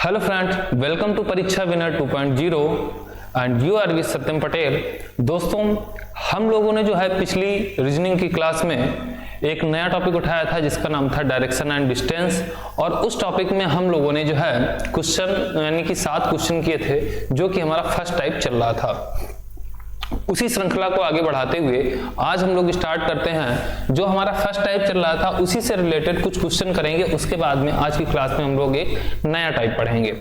Hello friends, welcome to Pariksha winner 2.0 and you are with Satyam Patel. दोस्तों, हम लोगों ने जो है पिछली रीजनिंग की क्लास में एक नया टॉपिक उठाया था जिसका नाम था डायरेक्शन एंड डिस्टेंस, और उस टॉपिक में हम लोगों ने जो है क्वेश्चन यानी कि 7 क्वेश्चन किए थे जो कि हमारा फर्स्ट टाइप चल रहा था। उसी श्रृंखला को आगे बढ़ाते हुए आज हम लोग स्टार्ट करते हैं। जो हमारा फर्स्ट टाइप चल रहा था उसी से रिलेटेड कुछ क्वेश्चन करेंगे, उसके बाद में आज की क्लास में हम लोग एक नया टाइप पढ़ेंगे।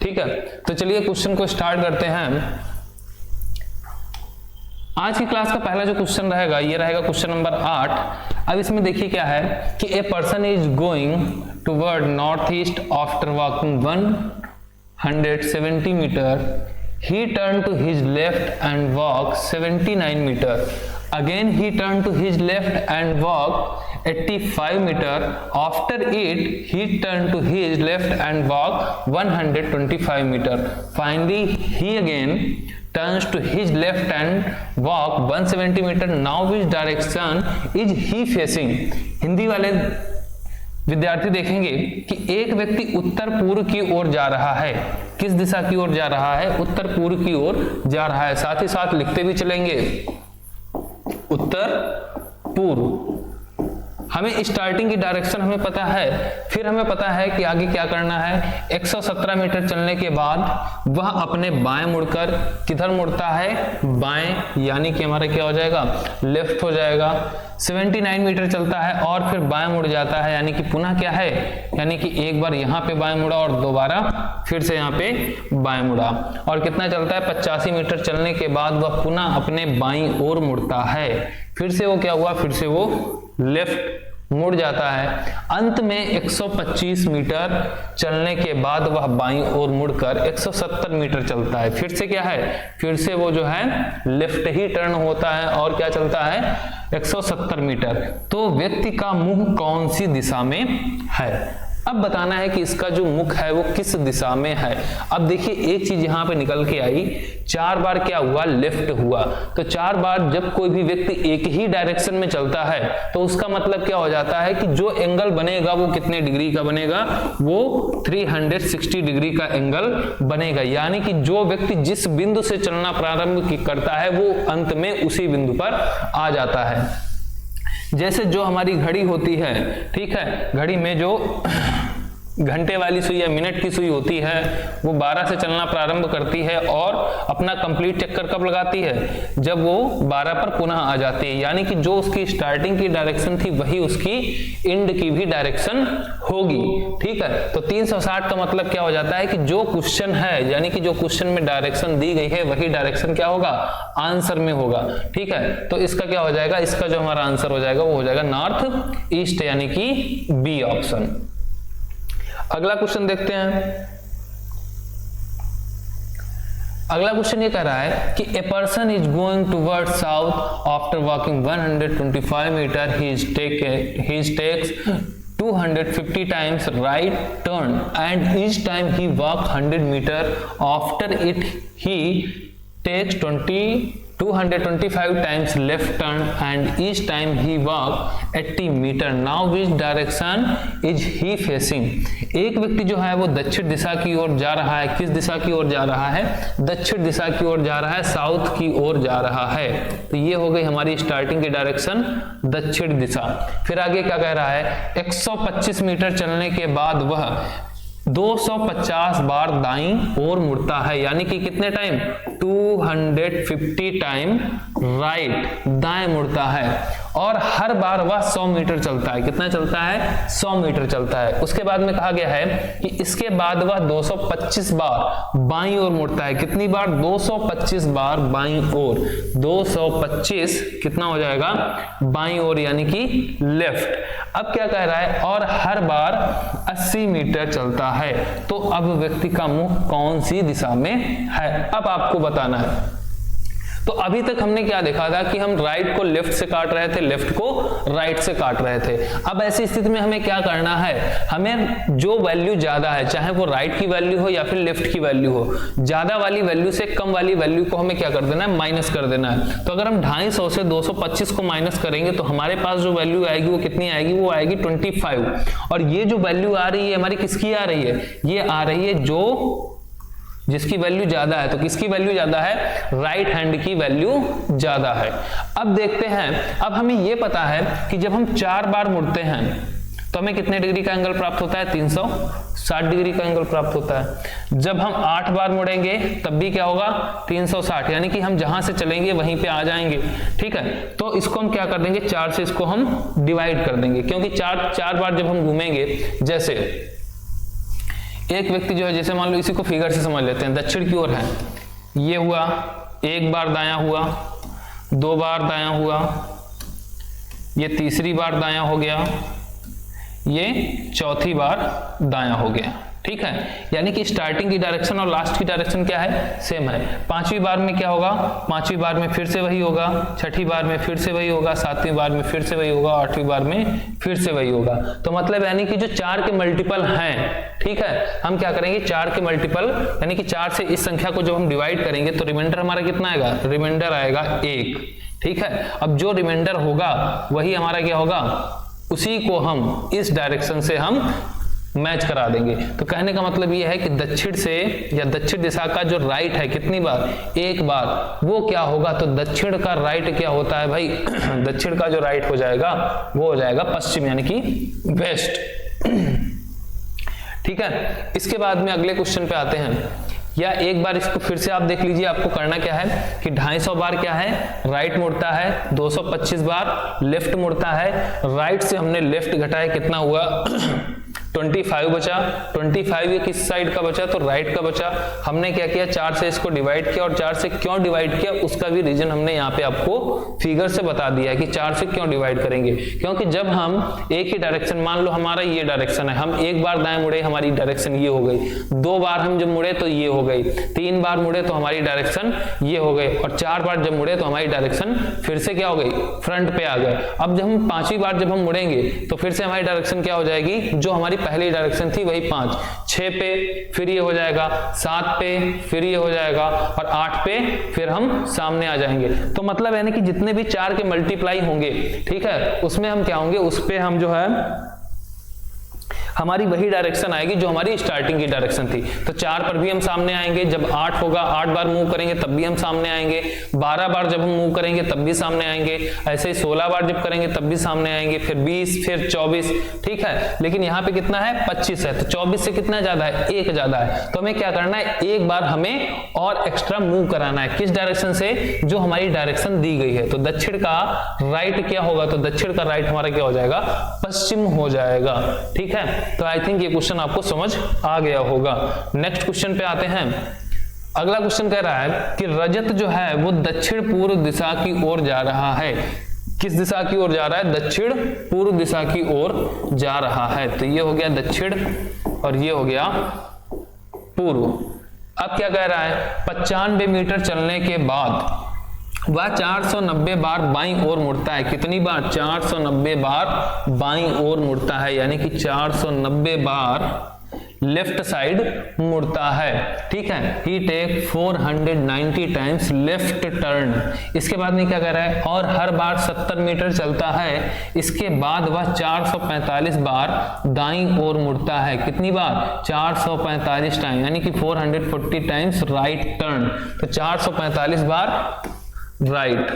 ठीक है, तो चलिए क्वेश्चन को स्टार्ट करते हैं। आज की क्लास का पहला जो क्वेश्चन रहेगा ये रहेगा क्वेश्चन नंबर 8। अब इसमें देखिए क्या है कि a person is going toward north east after walking 170 metre. He turned to his left and walked 79 meter. Again he turned to his left and walked 85 meter. After it, he turned to his left and walked 125 meter. Finally, he again turns to his left and walk 170 meter. Now which direction is he facing? Hindi वाले विद्यार्थी देखेंगे कि एक व्यक्ति उत्तर पूर्व की ओर जा रहा है। किस दिशा की ओर जा रहा है? उत्तर पूर्व की ओर जा रहा है। साथ ही साथ लिखते भी चलेंगे उत्तर पूर्व। हमें स्टार्टिंग की डायरेक्शन हमें पता है, फिर हमें पता है कि आगे क्या करना है। 117 मीटर चलने के बाद वह अपने बाएं मुड़कर किधर मुड़ता है? बाएं, यानी कि हमारा क्या हो जाएगा? लेफ्ट हो जाएगा। 79 मीटर चलता है और फिर बाएं मुड़ जाता है, यानी कि पुनः क्या है? यानी कि एक बार यहाँ पे बाएं मुड़ा और दोबारा फिर से यहाँ पे बाएं मुड़ा। और कितना चलता है? 85 मीटर चलने के बाद वह पुनः अपने बाईं ओर मुड़ता है। फिर से वो क्या हुआ? फिर से वो लेफ्ट मुड़ जाता है। अंत में 125 मीटर चलने के बाद वह बाईं ओर मुड़कर 170 मीटर चलता है। फिर से क्या है? फिर से वो जो है लेफ्ट ही टर्न होता है और क्या चलता है? 170 मीटर। तो व्यक्ति का मुख कौन सी दिशा में है? अब बताना है कि इसका जो मुख है वो किस दिशा में है। अब देखिए एक चीज यहां पे निकल के आई, 4 बार क्या हुआ? लेफ्ट हुआ। तो 4 बार जब कोई भी व्यक्ति एक ही डायरेक्शन में चलता है तो उसका मतलब क्या हो जाता है कि जो एंगल बनेगा वो कितने डिग्री का बनेगा? वो 360 डिग्री का एंगल बनेगा। यानी कि जो व्यक्ति जिस बिंदु से चलना प्रारंभ करता है वो अंत में उसी बिंदु पर आ जाता है। जैसे जो हमारी घड़ी होती है, ठीक है, घड़ी में जो घंटे वाली सुई या मिनट की सुई होती है वो 12 से चलना प्रारंभ करती है और अपना कंप्लीट चक्कर कब लगाती है? जब वो 12 पर पुनः आ जाती है। यानी कि जो उसकी स्टार्टिंग की डायरेक्शन थी वही उसकी एंड की भी डायरेक्शन होगी। ठीक है, तो 360 का मतलब क्या हो जाता है कि जो क्वेश्चन है, यानी कि जो क्वेश्चन में डायरेक्शन दी गई है वही डायरेक्शन क्या होगा? आंसर में होगा। ठीक है, तो इसका क्या हो जाएगा? इसका जो हमारा आंसर हो जाएगा वो हो जाएगा नॉर्थ ईस्ट, यानी कि बी ऑप्शन। अगला क्वेश्चन देखते हैं। अगला क्वेश्चन ये कह रहा है कि a person is going toward south after walking 125 metre he takes 250 times right turn and each time he walk 100 meter. After it he takes 225 times left turn and each time he walk 80 meter. Now which direction is he facing? एक व्यक्ति जो है वो दक्षिण दिशा की ओर जा रहा है। किस दिशा की ओर जा रहा है? दक्षिण दिशा की ओर जा रहा है, साउथ की ओर जा रहा है। तो ये हो गई हमारी स्टार्टिंग की डायरेक्शन, दक्षिण दिशा। फिर आगे क्या कह रहा है? 125 मीटर चलने के बाद वह 250 बार दाईं ओर मुड़ता है। यानी कि कितने टाइम? 250 टाइम राइट, दाएं मुड़ता है। और हर बार वह 100 मीटर चलता है। कितना चलता है? 100 मीटर चलता है। उसके बाद में कहा गया है कि इसके बाद वह 225 बार बाईं ओर मुड़ता है। कितनी बार? 225 बार बाईं ओर। 225 कितना हो जाएगा? बाईं ओर, यानी कि लेफ्ट। अब क्या कह रहा है? और हर बार 80 मीटर चलता है। तो अब व्यक्ति का मुख कौन सी दिशा में है? अब आपको बताना है। तो अभी तक हमने क्या देखा था कि हम राइट को लेफ्ट से काट रहे थे, लेफ्ट को राइट से काट रहे थे। अब ऐसी स्थिति में हमें क्या करना है, हमें जो वैल्यू ज्यादा है, चाहे वो राइट की वैल्यू हो या फिर लेफ्ट की वैल्यू हो, ज्यादा वाली वैल्यू से कम वाली वैल्यू को हमें क्या कर देना है, माइनस कर देना है। तो अगर हम 250 से 225 को माइनस करेंगे तो हमारे पास जो वैल्यू आएगी वो कितनी आएगी, वो आएगी 25। और ये जो वैल्यू आ रही है हमारी किसकी आ रही है, ये आ रही है जो जिसकी वैल्यू ज्यादा है। तो किसकी वैल्यू ज्यादा है, राइट हैंड की वैल्यू ज्यादा है। अब देखते हैं, अब हमें यह पता है कि जब हम 4 बार मुड़ते हैं तो हमें कितने डिग्री का एंगल प्राप्त होता है, 360 डिग्री का एंगल प्राप्त होता है। जब हम 8 बार मुड़ेंगे तब भी क्या होगा, 360, यानी कि हम जहां से चलेंगे वहीं पे आ जाएंगे। ठीक है, तो इसको हम क्या कर देंगे, 4 से इसको हम डिवाइड कर देंगे, क्योंकि 4 बार जब हम घूमेंगे, जैसे एक व्यक्ति जो है, जैसे मान लो इसी को फिगर से समझ लेते हैं, दक्षिण की ओर है, ये हुआ, 1 बार दायां हुआ, 2 बार दायां हुआ, ये तीसरी बार दायां हो गया, ये चौथी बार दायां हो गया। ठीक है, यानी कि स्टार्टिंग की डायरेक्शन और लास्ट की डायरेक्शन क्या है, सेम है। 5वीं बार में क्या होगा, 5वीं बार में फिर से वही होगा, 6ठी बार में फिर से वही होगा, 7वीं बार में फिर से वही होगा, 8वीं बार में फिर से वही होगा। तो मतलब यानी कि जो 4 के मल्टीपल हैं, ठीक है, हम क्या करेंगे, 4 के मल्टीपल यानी कि 4 से इस संख्या को जब हम डिवाइड करेंगे तो रिमाइंडर हमारा कितना आएगा, रिमाइंडर आएगा 1। ठीक है, अब जो रिमाइंडर होगा वही हमारा क्या होगा, उसी को हम इस डायरेक्शन से हम मैच करा देंगे। तो कहने का मतलब यह है कि दक्षिण से या दक्षिण दिशा का जो राइट है कितनी बार, 1 बार, वो क्या होगा, तो दक्षिण का राइट क्या होता है भाई दक्षिण का जो राइट हो जाएगा वो हो जाएगा पश्चिम, यानी कि वेस्ट। ठीक है, इसके बाद में अगले क्वेश्चन पे आते हैं, या एक बार इसको फिर से आप देख लीजिए। आपको करना क्या है कि 250 बार क्या है, राइट मुड़ता है, 225 बार लेफ्ट मुड़ता है। राइट से हमने लेफ्ट घटाया, कितना हुआ 25 बचा। 25 ये किस साइड का बचा, तो राइट का बचा। हमने क्या किया, 4 से इसको डिवाइड किया, और 4 से क्यों डिवाइड किया उसका भी रीजन हमने यहाँ पे आपको फिगर से बता दिया है कि 4 से क्यों डिवाइड करेंगे। क्योंकि जब हम एक ही डायरेक्शन, मान लो हमारा ये डायरेक्शन है, हम 1 बार दाएं मुड़े, हमारी डायरेक्शन ये हो गई, 2 बार हम जब मुड़े तो ये हो गई, 3 बार मुड़े तो हमारी डायरेक्शन ये हो गई, और 4 बार जब मुड़े तो हमारी डायरेक्शन फिर से क्या हो गई, फ्रंट पे आ गए। अब जब हम 5वीं बार जब हम मुड़ेंगे तो फिर से हमारी डायरेक्शन क्या हो जाएगी, जो हमारी पहली डायरेक्शन थी वही 5, 6 पे फिर ये हो जाएगा, 7 पे फिर ये हो जाएगा, और 8 पे फिर हम सामने आ जाएंगे। तो मतलब है ना कि जितने भी 4 के मल्टीप्लाई होंगे, ठीक है, उसमें हम क्या होंगे, उस पे हम जो है हमारी वही डायरेक्शन आएगी जो हमारी स्टार्टिंग की डायरेक्शन थी। तो 4 पर भी हम सामने आएंगे, जब 8 होगा, 8 बार मूव करेंगे तब भी हम सामने आएंगे, 12 बार जब हम मूव करेंगे तब भी सामने आएंगे, ऐसे ही 16 बार जब करेंगे तब भी सामने आएंगे, फिर 20, फिर 24। ठीक है, लेकिन यहाँ पे कितना है, 25 है, तो 24 से कितना ज्यादा है, 1 ज्यादा है। तो हमें क्या करना है, एक बार हमें और एक्स्ट्रा मूव कराना है, किस डायरेक्शन से, जो हमारी डायरेक्शन दी गई है। तो दक्षिण का राइट क्या होगा, तो दक्षिण का राइट हमारा क्या हो जाएगा, पश्चिम हो जाएगा। ठीक है, तो आई थिंक ये क्वेश्चन आपको समझ आ गया होगा। नेक्स्ट क्वेश्चन पे आते हैं। अगला क्वेश्चन कह रहा है कि रजत जो है वो दक्षिण पूर्व दिशा की ओर जा रहा है। किस दिशा की ओर जा रहा है, दक्षिण पूर्व दिशा की ओर जा रहा है। तो ये हो गया दक्षिण और ये हो गया पूर्व। अब क्या कह रहा है, 95 मीटर चलने के बाद वह 490 बार बाईं ओर मुड़ता है। कितनी बार, 490 बार बाईं ओर मुड़ता है, यानी कि 490 बार लेफ्ट साइड मुड़ता है। ठीक है, ही टेक 490 टाइम्स लेफ्ट टर्न। इसके बाद में क्या कह रहा है, और हर बार 70 मीटर चलता है, इसके बाद वह 445 बार दाईं ओर मुड़ता है। कितनी बार, 445 टाइम, यानी कि 440 टाइम्स राइट टर्न। तो 445 बार राइट।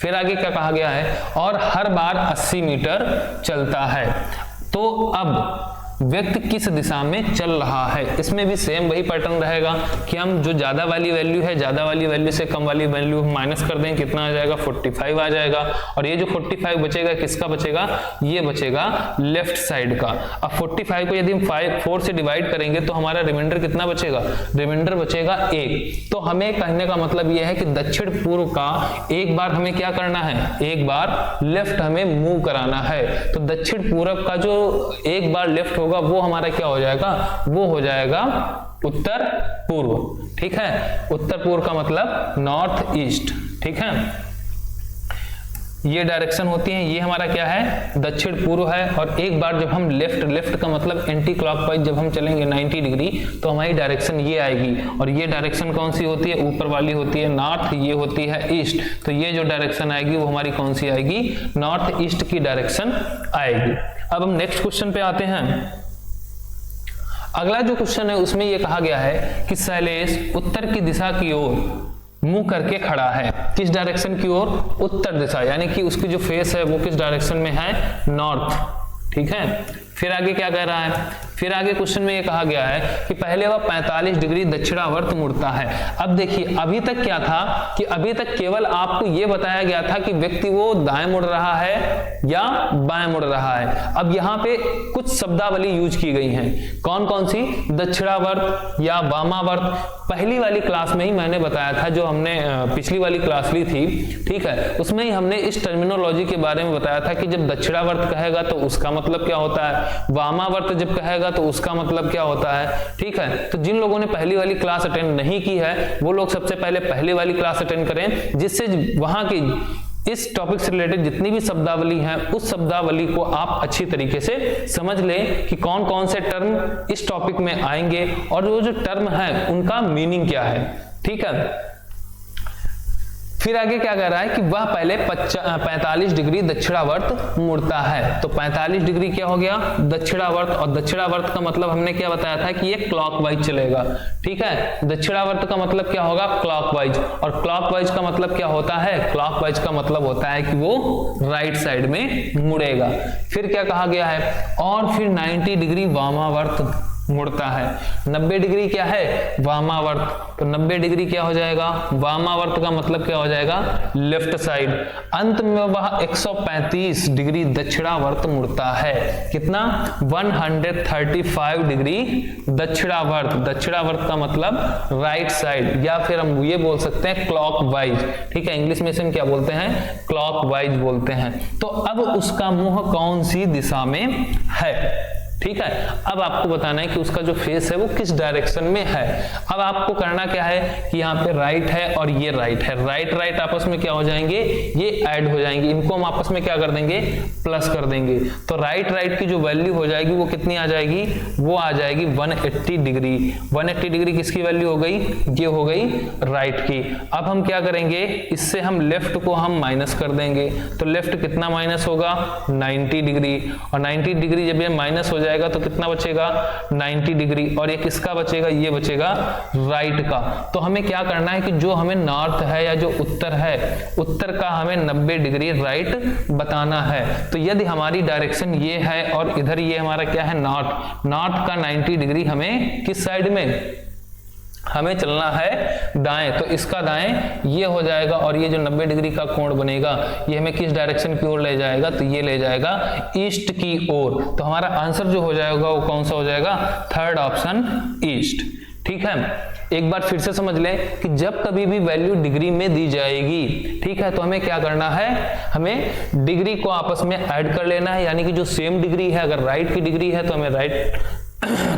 फिर आगे क्या कहा गया है, और हर बार 80 मीटर चलता है। तो अब व्यक्ति किस दिशा में चल रहा है, इसमें भी सेम वही पैटर्न रहेगा कि हम जो ज्यादा वाली वैल्यू है, ज्यादा वाली वैल्यू से कम वाली वैल्यू माइनस कर दें, कितना आ जाएगा, 45 आ जाएगा। और ये जो 45 बचेगा, किसका बचेगा, ये बचेगा लेफ्ट साइड का। अब 45 को यदि हम 4 से डिवाइड करेंगे तो हमारा रिमाइंडर कितना बचेगा, रिमाइंडर बचेगा 1। तो हमें कहने का मतलब यह है कि दक्षिण पूर्व का एक बार हमें क्या करना है, एक बार लेफ्ट हमें मूव कराना है। तो दक्षिण पूर्व का जो एक बार लेफ्ट होगा वो हमारा क्या हो जाएगा, वो हो जाएगा उत्तर पूर्व, ठीक है। उत्तर पूर्व का मतलब नॉर्थ ईस्ट, ठीक है। ये डायरेक्शन होती है, ये हमारा क्या है, दक्षिण पूर्व है। और एक बार जब हम लेफ्ट का मतलब एंटी क्लॉकवाइज जब हम चलेंगे 90 डिग्री तो हमारी डायरेक्शन ये आएगी। और ये डायरेक्शन कौन सी होती है, ऊपर वाली होती है नॉर्थ, ये होती है ईस्ट। तो ये जो डायरेक्शन आएगी वो हमारी कौन सी आएगी, नॉर्थ ईस्ट की डायरेक्शन आएगी। अब हम नेक्स्ट क्वेश्चन पे आते हैं। अगला जो क्वेश्चन है उसमें ये कहा गया है कि शैलेश उत्तर की दिशा की ओर मुंह करके खड़ा है। किस डायरेक्शन की ओर, उत्तर दिशा, यानी कि उसकी जो फेस है वो किस डायरेक्शन में है, नॉर्थ, ठीक है। फिर आगे क्या कह रहा है, फिर आगे क्वेश्चन में ये कहा गया है कि पहले वह 45 डिग्री दक्षिणावर्त मुड़ता है। अब देखिए अभी तक क्या था कि अभी तक केवल आपको ये बताया गया था कि व्यक्ति वो दाएं मुड़ रहा है या बाएं मुड़ रहा है। अब यहाँ पे कुछ शब्दावली यूज की गई हैं, कौन कौन सी, दक्षिणावर्त या वामावर्त। पहली वाली क्लास में ही मैंने बताया था, जो हमने पिछली वाली क्लास ली थी, ठीक है, उसमें ही हमने इस टर्मिनोलॉजी के बारे में बताया था कि जब दक्षिणावर्त कहेगा तो उसका मतलब क्या होता है, वामावर्त जब कहेगा तो उसका मतलब क्या होता है, ठीक है। तो जिन लोगों ने पहली वाली क्लास अटेंड नहीं की है वो लोग सबसे पहले पहली वाली क्लास अटेंड करें, जिससे वहां की इस टॉपिक से रिलेटेड जितनी भी शब्दावली है उस शब्दावली को आप अच्छी तरीके से समझ लें कि कौन कौन से टर्म इस टॉपिक में आएंगे और वो जो टर्म है उनका मीनिंग क्या है, ठीक है। फिर आगे क्या कह रहा है कि वह पहले 45 डिग्री दक्षिणावर्त मुड़ता है। तो 45 डिग्री क्या हो गया, दक्षिणावर्त। और दक्षिणावर्त का मतलब हमने क्या बताया था कि ये क्लॉकवाइज चलेगा, ठीक है। दक्षिणावर्त का मतलब क्या होगा, क्लॉकवाइज। और क्लॉकवाइज का मतलब क्या होता है, क्लॉकवाइज का मतलब होता है कि वो राइट साइड में मुड़ेगा। फिर क्या कहा गया है, और फिर 90 डिग्री वामावर्त मुड़ता है। 90 डिग्री क्या है, वामावर्त। तो 90 डिग्री क्या हो जाएगा, वामावर्त का मतलब क्या हो जाएगा, लेफ्ट साइड। अंत में वह 135 डिग्री दक्षिणावर्त मुड़ता है। कितना, 135 डिग्री दक्षिणावर्त। दक्षिणावर्त का मतलब राइट साइड, या फिर हम ये बोल सकते हैं क्लॉकवाइज, ठीक है। इंग्लिश में इसे क्या बोलते हैं, क्लॉकवाइज बोलते हैं। तो अब उसका मुंह कौन सी दिशा में है, ठीक है। अब आपको बताना है कि उसका जो फेस है वो किस डायरेक्शन में है। अब आपको करना क्या है कि यहाँ पे राइट है और ये राइट है, राइट आपस में क्या हो जाएंगे, ये ऐड हो जाएंगे। इनको हम आपस में क्या कर देंगे, प्लस कर देंगे। तो राइट की जो वैल्यू हो जाएगी वो कितनी आ जाएगी, वो आ जाएगी 180 डिग्री। 180 डिग्री किसकी वैल्यू हो गई, ये हो गई राइट की। अब हम क्या करेंगे, इससे हम लेफ्ट को हम माइनस कर देंगे। तो लेफ्ट कितना माइनस होगा, 90 डिग्री। और 90 डिग्री जब ये माइनस हो जाएगा तो कितना बचेगा, 90 डिग्री। और ये किसका बचेगा, ये बचेगा राइट का। तो हमें क्या करना है कि जो हमें नॉर्थ है या जो उत्तर है, उत्तर का हमें 90 डिग्री राइट बताना है। तो यदि हमारी डायरेक्शन ये है और इधर ये हमारा क्या है, नॉर्थ का 90 डिग्री हमें किस साइड में, हमें चलना है दाएं। तो इसका दाएं ये हो जाएगा और ये जो 90 डिग्री का कोण बनेगा ये हमें किस डायरेक्शन की ओर ले जाएगा, तो ये ले जाएगा ईस्ट की ओर। तो हमारा आंसर जो हो जाएगा वो कौन सा हो जाएगा, थर्ड ऑप्शन ईस्ट, ठीक है। एक बार फिर से समझ लें कि जब कभी भी वैल्यू डिग्री में दी जाएगी, ठीक है, तो हमें क्या करना है, हमें डिग्री को आपस में ऐड कर लेना है। यानी कि जो सेम डिग्री है, अगर राइट की डिग्री है तो हमें राइट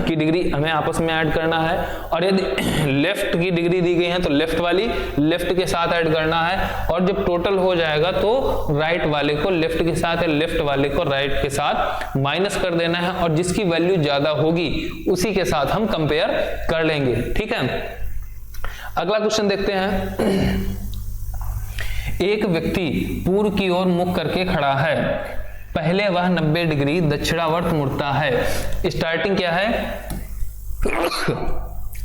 की डिग्री हमें आपस में ऐड करना है, और यदि लेफ्ट की डिग्री दी गई है तो लेफ्ट वाली लेफ्ट के साथ ऐड करना है। और जब टोटल हो जाएगा तो राइट वाले को लेफ्ट के साथ या लेफ्ट वाले को राइट के साथ माइनस कर देना है, और जिसकी वैल्यू ज्यादा होगी उसी के साथ हम कंपेयर कर लेंगे, ठीक है। अगला क्वेश्चन देखते हैं। एक व्यक्ति पूर्व की ओर मुख करके खड़ा है। पहले वह 90 डिग्री दक्षिणावर्त मुड़ता है। स्टार्टिंग क्या है,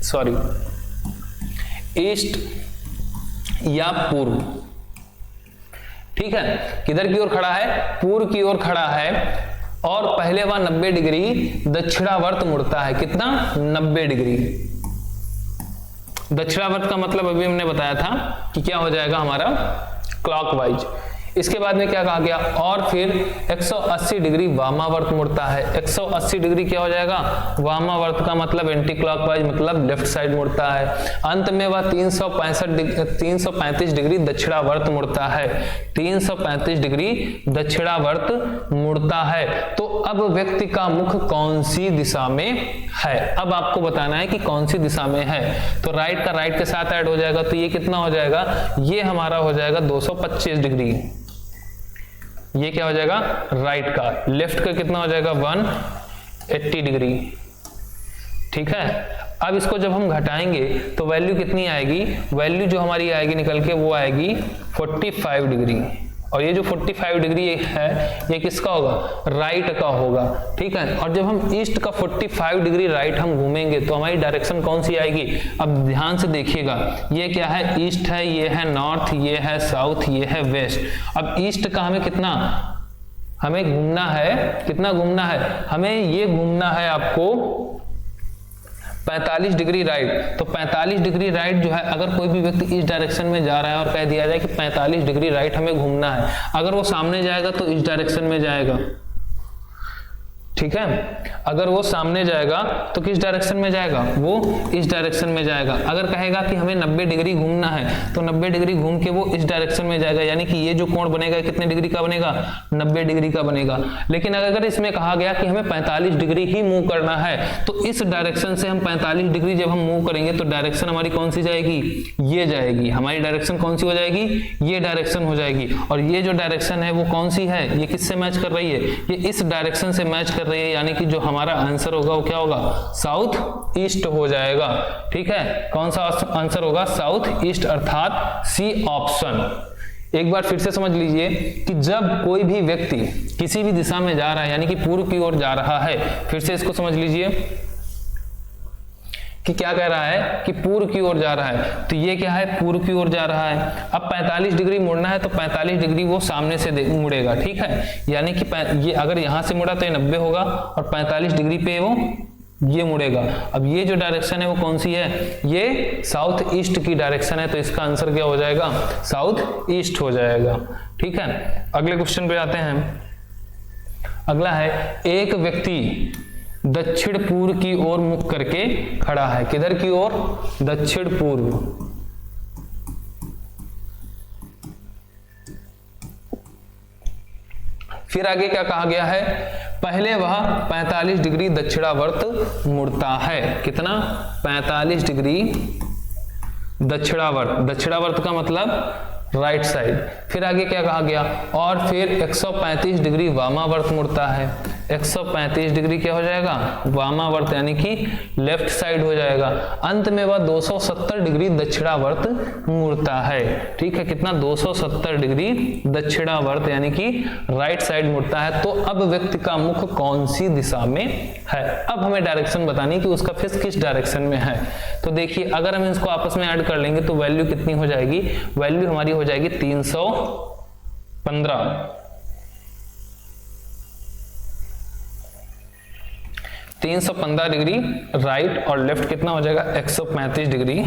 सॉरी, ईस्ट या पूर्व, ठीक है। किधर की ओर खड़ा है, पूर्व की ओर खड़ा है। और पहले वह 90 डिग्री दक्षिणावर्त मुड़ता है। कितना, 90 डिग्री। दक्षिणावर्त का मतलब अभी हमने बताया था कि क्या हो जाएगा हमारा, क्लॉकवाइज। इसके बाद में क्या कहा गया, और फिर 180 डिग्री वामावर्त मुड़ता है। 180 डिग्री क्या हो जाएगा, वामावर्त का मतलब एंटी क्लॉकवाइज, मतलब लेफ्ट साइड मुड़ता है। अंत में वह 335 डिग्री दक्षिणावर्त मुड़ता है। 335 डिग्री दक्षिणावर्त मुड़ता है। तो अब व्यक्ति का मुख कौन सी दिशा में है, अब आपको बताना है कि कौन सी दिशा में है। तो राइट का राइट के साथ ऐड हो जाएगा, तो ये कितना हो जाएगा, ये हमारा हो जाएगा 225 डिग्री। ये क्या हो जाएगा, राइट का। लेफ्ट का कितना हो जाएगा, 180 डिग्री। ठीक है, अब इसको जब हम घटाएंगे तो वैल्यू कितनी आएगी, वैल्यू जो हमारी आएगी निकल के वो आएगी 45 डिग्री। और ये जो 45 डिग्री है ये किसका होगा, राइट का होगा। ठीक है, और जब हम ईस्ट का 45 डिग्री राइट हम घूमेंगे तो हमारी डायरेक्शन कौन सी आएगी, अब ध्यान से देखिएगा। ये क्या है, ईस्ट है, ये है नॉर्थ, ये है साउथ, ये है वेस्ट। अब ईस्ट का हमें कितना, हमें घूमना है, कितना घूमना है, हमें ये घूमना है आपको 45 डिग्री राइट। तो 45 डिग्री राइट जो है, अगर कोई भी व्यक्ति इस डायरेक्शन में जा रहा है और कह दिया जाए कि 45 डिग्री राइट हमें घूमना है, अगर वो सामने जाएगा तो इस डायरेक्शन में जाएगा। ठीक है, अगर वो सामने जाएगा तो किस डायरेक्शन में जाएगा, वो इस डायरेक्शन में जाएगा। अगर कहेगा कि हमें 90 डिग्री घूमना है तो 90 डिग्री घूम के वो इस डायरेक्शन में जाएगा, यानी कि ये जो कोण बनेगा कितने डिग्री का बनेगा, 90 डिग्री का बनेगा। लेकिन अगर इसमें कहा गया कि हमें 45 डिग्री ही मूव करना है, तो इस डायरेक्शन से हम 45 डिग्री जब हम मूव करेंगे तो डायरेक्शन हमारी कौन सी जाएगी, ये जाएगी। हमारी डायरेक्शन कौन सी हो जाएगी, ये डायरेक्शन हो जाएगी। और ये जो डायरेक्शन है वो कौन सी है, ये किससे मैच कर रही है, ये इस डायरेक्शन से मैच कर रही है, यानी कि जो हमारा आंसर होगा वो क्या होगा, साउथ ईस्ट हो जाएगा। ठीक है, कौन सा आंसर होगा, साउथ ईस्ट, अर्थात सी ऑप्शन। एक बार फिर से समझ लीजिए कि जब कोई भी व्यक्ति किसी भी दिशा में जा रहा है, यानी कि पूर्व की ओर जा रहा है, फिर से इसको समझ लीजिए कि क्या कह रहा है कि पूर्व की ओर जा रहा है, तो ये क्या है, पूर्व की ओर जा रहा है। अब 45 डिग्री मुड़ना है तो 45 डिग्री वो सामने से मुड़ेगा। ठीक है, यानी कि ये अगर यहां से मुड़ा तो ये 90 होगा और 45 डिग्री पे वो ये मुड़ेगा। अब ये जो डायरेक्शन है वो कौन सी है, ये साउथ ईस्ट की डायरेक्शन है, तो इसका आंसर क्या हो जाएगा, साउथ ईस्ट हो जाएगा। ठीक है, अगले क्वेश्चन पे आते हैं। अगला है, एक व्यक्ति दक्षिण पूर्व की ओर मुख करके खड़ा है। किधर की ओर, दक्षिण पूर्व। फिर आगे क्या कहा गया है, पहले वह 45 डिग्री दक्षिणावर्त मुड़ता है। कितना, 45 डिग्री दक्षिणावर्त। दक्षिणावर्त का मतलब राइट साइड। फिर आगे क्या कहा गया, और फिर 135 डिग्री वामावर्त मुड़ता है। 135 डिग्री क्या हो जाएगा, वामावर्त, यानी कि लेफ्ट साइड हो जाएगा। अंत में वह 270 डिग्री दक्षिणावर्त मुड़ता है। ठीक है, कितना, 270 डिग्री दक्षिणावर्त, यानी कि राइट साइड मुड़ता है। तो अब व्यक्ति का मुख कौन सी दिशा में है, अब हमें डायरेक्शन बतानी कि उसका फेस किस डायरेक्शन में है। तो देखिए, अगर हम इसको आपस में ऐड कर लेंगे तो वैल्यू कितनी हो जाएगी, वैल्यू हमारी हो जाएगी 315। 315 डिग्री राइट, और लेफ्ट कितना हो जाएगा, 135 डिग्री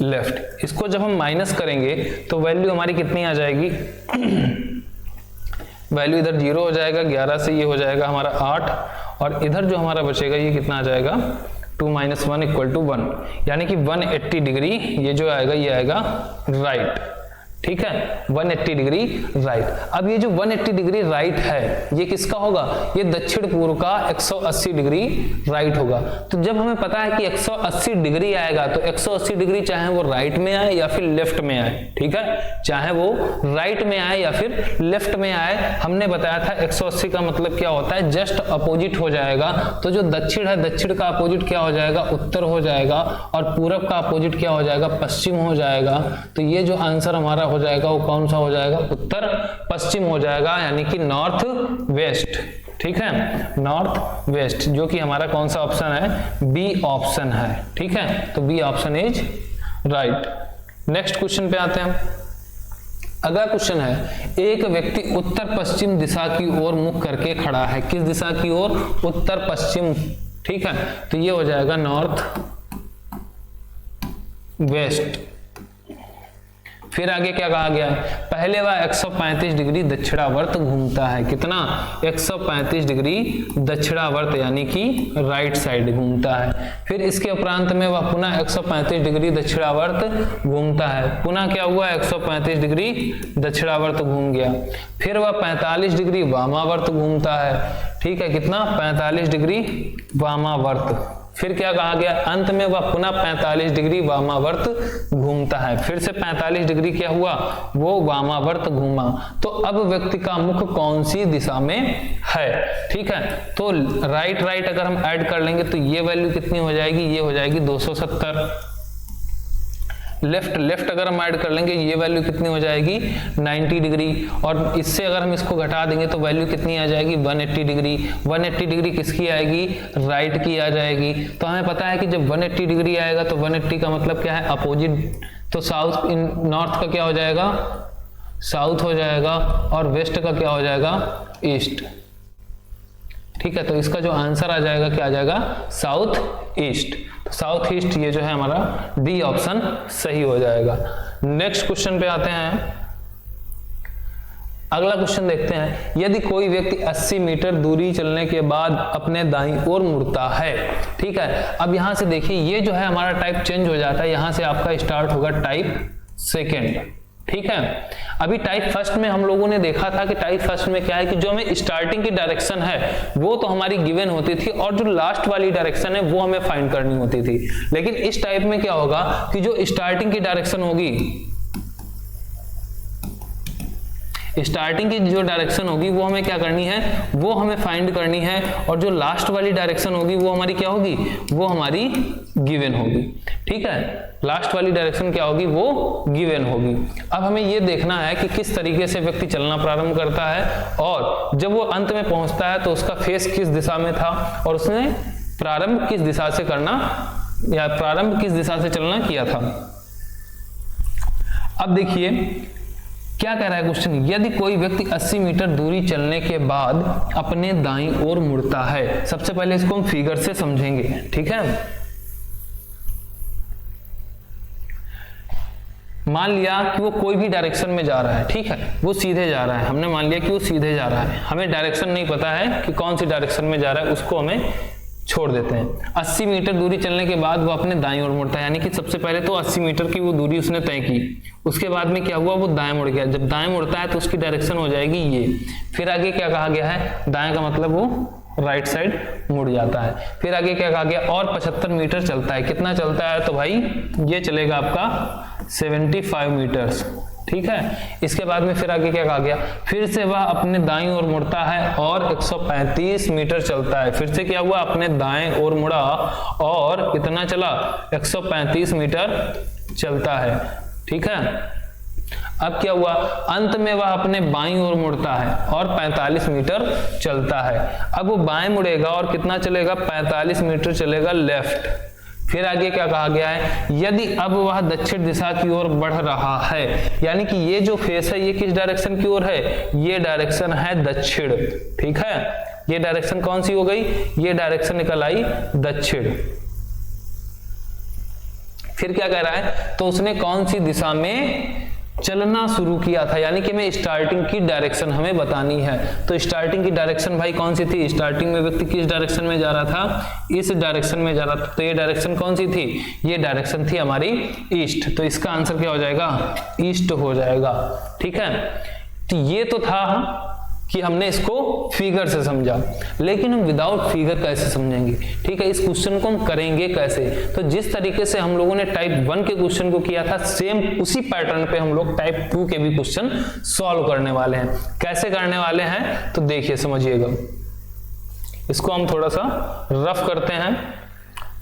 लेफ्ट। इसको जब हम माइनस करेंगे तो वैल्यू हमारी कितनी आ जाएगी, वैल्यू इधर 0 हो जाएगा, 11 से ये हो जाएगा हमारा 8, और इधर जो हमारा बचेगा ये कितना आ जाएगा, 2 - 1 = 1, यानी कि 180 डिग्री ये जो आएगा ये आएगा राइट। ठीक है, 180 डिग्री राइट। अब ये जो 180 डिग्री राइट है ये किसका होगा, ये दक्षिण पूर्व का 180 डिग्री राइट होगा। तो जब हमें पता है कि 180 डिग्री आएगा तो 180 डिग्री चाहे वो राइट में आए या फिर लेफ्ट में आए, ठीक है, चाहे वो राइट में आए या फिर लेफ्ट में आए, हमने बताया था 180 का मतलब क्या होता है, जस्ट अपोजिट हो जाएगा। तो जो दक्षिण है, दक्षिण का अपोजिट क्या हो जाएगा, उत्तर हो जाएगा, और पूरब का अपोजिट क्या हो जाएगा, पश्चिम हो जाएगा। तो ये जो आंसर हमारा हो जाएगा वो कौन सा हो जाएगा, उत्तर पश्चिम हो जाएगा, यानी कि नॉर्थ वेस्ट। ठीक है, नॉर्थ वेस्ट, जो कि हमारा कौन सा ऑप्शन है, बी ऑप्शन है। ठीक है, तो B option is right. Next question पे आते हैं। अगला क्वेश्चन है, एक व्यक्ति उत्तर पश्चिम दिशा की ओर मुख करके खड़ा है। किस दिशा की ओर, उत्तर पश्चिम। ठीक है, तो ये हो जाएगा नॉर्थ वेस्ट। फिर आगे क्या कहा गया है, पहले वह 135 डिग्री दक्षिणावर्त घूमता है। कितना? 135 डिग्री दक्षिणावर्त यानी कि राइट साइड घूमता है। फिर इसके उपरांत में वह पुनः 135 डिग्री दक्षिणावर्त घूमता है। पुनः क्या हुआ, 135 डिग्री दक्षिणावर्त घूम गया। फिर वह 45 डिग्री वामावर्त घूमता है। ठीक है, कितना? 45 डिग्री वामावर्त। फिर क्या कहा गया, अंत में वह पुनः 45 डिग्री वामावर्त घूमता है। फिर से 45 डिग्री क्या हुआ, वो वामावर्त घूमा। तो अब व्यक्ति का मुख कौन सी दिशा में है? ठीक है, तो राइट राइट अगर हम ऐड कर लेंगे तो ये वैल्यू कितनी हो जाएगी, ये हो जाएगी 270। लेफ्ट लेफ्ट अगर हम ऐड कर लेंगे ये वैल्यू कितनी हो जाएगी, 90 डिग्री। और इससे अगर हम इसको घटा देंगे तो वैल्यू कितनी आ जाएगी, 180 डिग्री। 180 डिग्री किसकी आएगी, राइट की आ जाएगी। तो हमें पता है कि जब 180 डिग्री आएगा तो 180 का मतलब क्या है, अपोजिट। तो साउथ इन नॉर्थ का क्या हो जाएगा, साउथ हो जाएगा, और वेस्ट का क्या हो जाएगा, ईस्ट। ठीक है, तो इसका जो आंसर आ जाएगा क्या आ जाएगा, साउथ ईस्ट। तो साउथ ईस्ट ये जो है हमारा डी ऑप्शन सही हो जाएगा। नेक्स्ट क्वेश्चन पे आते हैं। अगला क्वेश्चन देखते हैं, यदि कोई व्यक्ति 80 मीटर दूरी चलने के बाद अपने दाईं ओर मुड़ता है। ठीक है, अब यहां से देखिए ये जो है हमारा टाइप चेंज हो जाता है। यहां से आपका स्टार्ट होगा टाइप सेकेंड। ठीक है, अभी टाइप फर्स्ट में हम लोगों ने देखा था कि टाइप फर्स्ट में क्या है कि जो हमें स्टार्टिंग की डायरेक्शन है वो तो हमारी गिवन होती थी, और जो लास्ट वाली डायरेक्शन है वो हमें फाइंड करनी होती थी। लेकिन इस टाइप में क्या होगा कि जो स्टार्टिंग की डायरेक्शन होगी, स्टार्टिंग की जो डायरेक्शन होगी वो हमें क्या करनी है, वो हमें फाइंड करनी है, और जो लास्ट वाली डायरेक्शन होगी वो हमारी क्या होगी, वो हमारी गिवन होगी। ठीक है, लास्ट वाली डायरेक्शन क्या होगी, वो गिवन होगी। अब हमें ये देखना है कि किस तरीके से व्यक्ति चलना प्रारंभ करता है, और जब वो अंत में पहुंचता है तो उसका फेस किस दिशा में था, और उसने प्रारंभ किस दिशा से करना, या प्रारंभ किस दिशा से चलना किया था। अब देखिए क्या कह रहा है क्वेश्चन, यदि कोई व्यक्ति 80 मीटर दूरी चलने के बाद अपने दाईं ओर मुड़ता है। सबसे पहले इसको हम फिगर से समझेंगे। ठीक है, मान लिया कि वो कोई भी डायरेक्शन में जा रहा है। ठीक है, वो सीधे जा रहा है, हमने मान लिया कि वो सीधे जा रहा है, हमें डायरेक्शन नहीं पता है कि कौन सी डायरेक्शन में जा रहा है, उसको हमें छोड़ देते हैं। 80 मीटर दूरी चलने के बाद वो अपने दाईं ओर मुड़ता है, यानी कि सबसे पहले तो 80 मीटर की वो दूरी उसने तय की, उसके बाद में क्या हुआ, वो दाएं मुड़ गया। जब दाएं मुड़ता है तो उसकी डायरेक्शन हो जाएगी ये। फिर आगे क्या कहा गया है, दाएं का मतलब वो राइट साइड मुड़ जाता है। फिर आगे क्या कहा गया, और 75 मीटर चलता है। कितना चलता है, तो भाई ये चलेगा आपका 75 मीटर्स। ठीक है, इसके बाद में फिर आगे क्या कहा गया, फिर से वह अपने दाईं ओर मुड़ता है और 135 मीटर चलता है। फिर से क्या हुआ, अपने दाएं ओर मुड़ा और कितना चला, 135 मीटर चलता है। ठीक है, अब क्या हुआ, अंत में वह अपने बाईं ओर मुड़ता है और 45 मीटर चलता है। अब वो बाएं मुड़ेगा और कितना चलेगा, 45 मीटर चलेगा लेफ्ट। फिर आगे क्या कहा गया है, यदि अब वह दक्षिण दिशा की ओर बढ़ रहा है, यानी कि ये जो फेस है ये किस डायरेक्शन की ओर है, ये डायरेक्शन है दक्षिण। ठीक है, ये डायरेक्शन कौन सी हो गई, ये डायरेक्शन निकल आई दक्षिण। फिर क्या कह रहा है, तो उसने कौन सी दिशा में चलना शुरू किया था, यानी कि हमें स्टार्टिंग की डायरेक्शन हमें बतानी है। तो स्टार्टिंग की डायरेक्शन भाई कौन सी थी, स्टार्टिंग में व्यक्ति किस डायरेक्शन में जा रहा था, इस डायरेक्शन में जा रहा था। तो ये डायरेक्शन कौन सी थी, ये डायरेक्शन थी हमारी ईस्ट। तो इसका आंसर क्या हो जाएगा, ईस्ट हो जाएगा। ठीक है, तो ये तो था कि हमने इसको फिगर से समझा, लेकिन हम विदाउट फिगर कैसे समझेंगे। ठीक है, इस क्वेश्चन को हम करेंगे कैसे, तो जिस तरीके से हम लोगों ने टाइप 1 के क्वेश्चन को किया था, सेम उसी पैटर्न पे हम लोग टाइप 2 के भी क्वेश्चन सॉल्व करने वाले हैं। कैसे करने वाले हैं, तो देखिए समझिएगा। इसको हम थोड़ा सा रफ करते हैं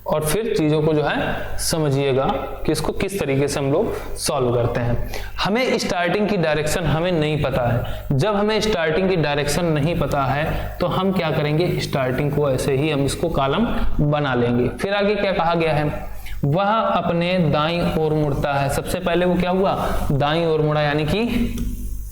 और फिर चीजों को जो है समझिएगा कि इसको किस तरीके से हम लोग सॉल्व करते हैं। हमें स्टार्टिंग की डायरेक्शन हमें नहीं पता है। जब हमें स्टार्टिंग की डायरेक्शन नहीं पता है तो हम क्या करेंगे, स्टार्टिंग को ऐसे ही हम इसको कॉलम बना लेंगे। फिर आगे क्या कहा गया है, वह अपने दाईं ओर मुड़ता है। सबसे पहले वो क्या हुआ, दाईं ओर मुड़ा, यानी कि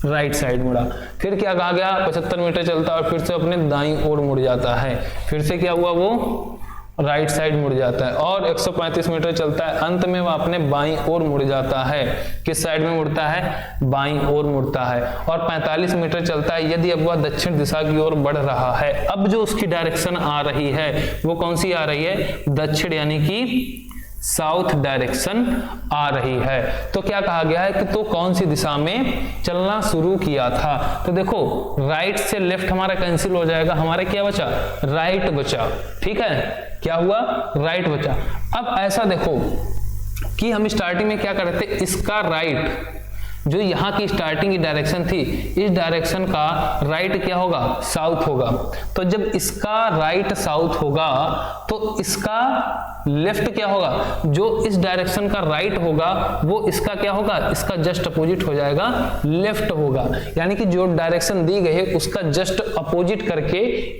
राइट साइड मुड़ा। फिर क्या कहा गया, 75 मीटर चलता है और फिर से अपने दाईं ओर मुड़ जाता है। फिर से क्या हुआ, वो राइट साइड मुड़ जाता है, और 135 मीटर चलता है, अंत में वह अपने बाईं ओर मुड़ जाता है। किस साइड में मुड़ता है? बाईं ओर मुड़ता है। और 45 मीटर चलता है यदि अब वह दक्षिण दिशा की ओर बढ़ रहा है। अब जो उसकी डायरेक्शन आ रही है वो कौन सी आ रही है? दक्षिण यानी कि साउथ डायरेक्शन आ रही है। तो क्या कहा गया है कि तो कौन सी दिशा में चलना शुरू किया था? तो देखो राइट से लेफ्ट हमारा कैंसिल हो जाएगा, हमारा क्या बचा? राइट बचा। ठीक है, क्या हुआ? राइट बचा। अब ऐसा देखो कि हम स्टार्टिंग में क्या कर रहे थे, इसका राइट जो यहाँ की स्टार्टिंग की डायरेक्शन थी, इस डायरेक्शन का राइट क्या होगा? साउथ होगा। तो जब इसका राइट साउथ होगा तो इसका लेफ्ट क्या होगा? जो इस डायरेक्शन का राइट होगा वो इसका क्या होगा? इसका जस्ट अपोजिट हो जाएगा, लेफ्ट होगा। यानी कि जो डायरेक्शन दी गई है उसका जस्ट अपोजिट करके